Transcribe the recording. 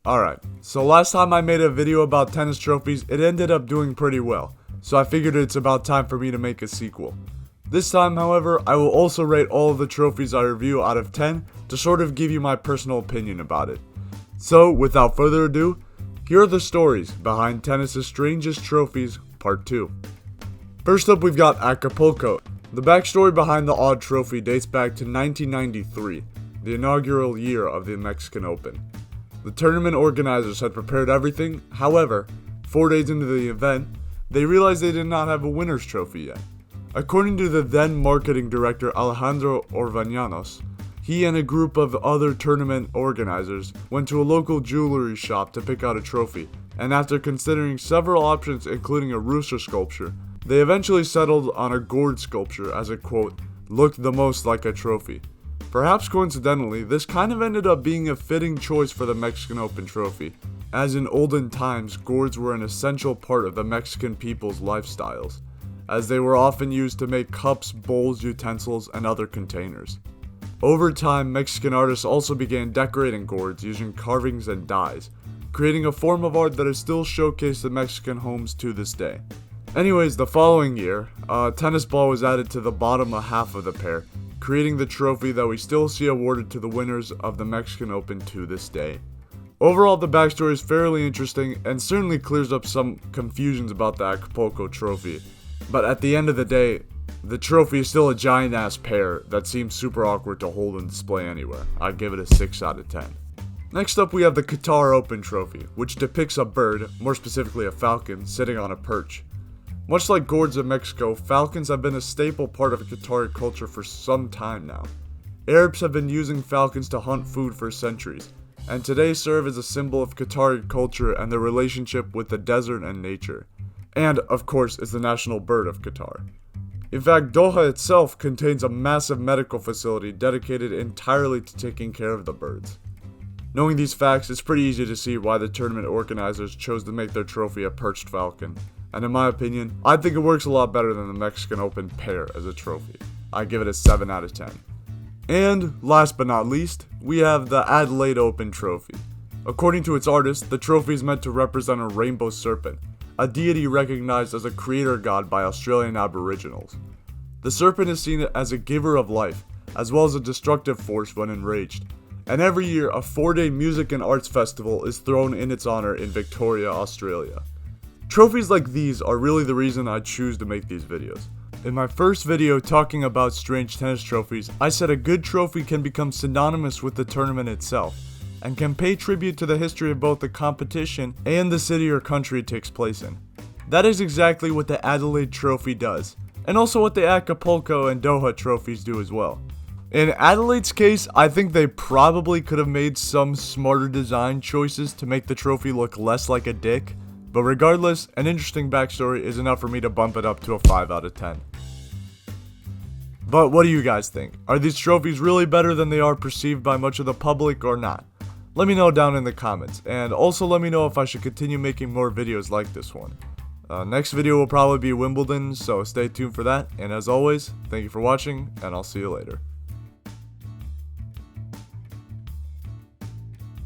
Alright, so last time I made a video about tennis trophies, it ended up doing pretty well, so I figured it's about time for me to make a sequel. This time, however, I will also rate all of the trophies I review out of 10 to sort of give you my personal opinion about it. So, without further ado, here are the stories behind tennis's strangest trophies, part 2. First up, we've got Acapulco. The backstory behind the odd trophy dates back to 1993, the inaugural year of the Mexican Open. The tournament organizers had prepared everything, however, 4 days into the event, they realized they did not have a winner's trophy yet. According to the then marketing director Alejandro Orbañanos, he and a group of other tournament organizers went to a local jewelry shop to pick out a trophy, and after considering several options including a rooster sculpture, they eventually settled on a gourd sculpture as it, quote, looked the most like a trophy. Perhaps coincidentally, this kind of ended up being a fitting choice for the Mexican Open trophy, as in olden times, gourds were an essential part of the Mexican people's lifestyles, as they were often used to make cups, bowls, utensils, and other containers. Over time, Mexican artists also began decorating gourds using carvings and dyes, creating a form of art that is still showcased in Mexican homes to this day. Anyways, the following year, a tennis ball was added to the bottom half of the pair, creating the trophy that we still see awarded to the winners of the Mexican Open to this day. Overall, the backstory is fairly interesting and certainly clears up some confusions about the Acapulco trophy, but at the end of the day, the trophy is still a giant ass pair that seems super awkward to hold and display anywhere. I'd give it a 6 out of 10. Next up, we have the Qatar Open trophy, which depicts a bird, more specifically a falcon, sitting on a perch. Much like gourds in Mexico, falcons have been a staple part of Qatari culture for some time now. Arabs have been using falcons to hunt food for centuries, and today serve as a symbol of Qatari culture and their relationship with the desert and nature. And, of course, is the national bird of Qatar. In fact, Doha itself contains a massive medical facility dedicated entirely to taking care of the birds. Knowing these facts, it's pretty easy to see why the tournament organizers chose to make their trophy a perched falcon. And in my opinion, I think it works a lot better than the Mexican Open pair as a trophy. I give it a 7 out of 10. And, last but not least, we have the Adelaide Open trophy. According to its artist, the trophy is meant to represent a rainbow serpent, a deity recognized as a creator god by Australian Aboriginals. The serpent is seen as a giver of life, as well as a destructive force when enraged, and every year a 4-day music and arts festival is thrown in its honor in Victoria, Australia. Trophies like these are really the reason I choose to make these videos. In my first video talking about strange tennis trophies, I said a good trophy can become synonymous with the tournament itself, and can pay tribute to the history of both the competition and the city or country it takes place in. That is exactly what the Adelaide trophy does, and also what the Acapulco and Doha trophies do as well. In Adelaide's case, I think they probably could have made some smarter design choices to make the trophy look less like a dick, but regardless, an interesting backstory is enough for me to bump it up to a 5 out of 10. But what do you guys think? Are these trophies really better than they are perceived by much of the public or not? Let me know down in the comments, and also let me know if I should continue making more videos like this one. Next video will probably be Wimbledon, so stay tuned for that, and as always, thank you for watching, and I'll see you later.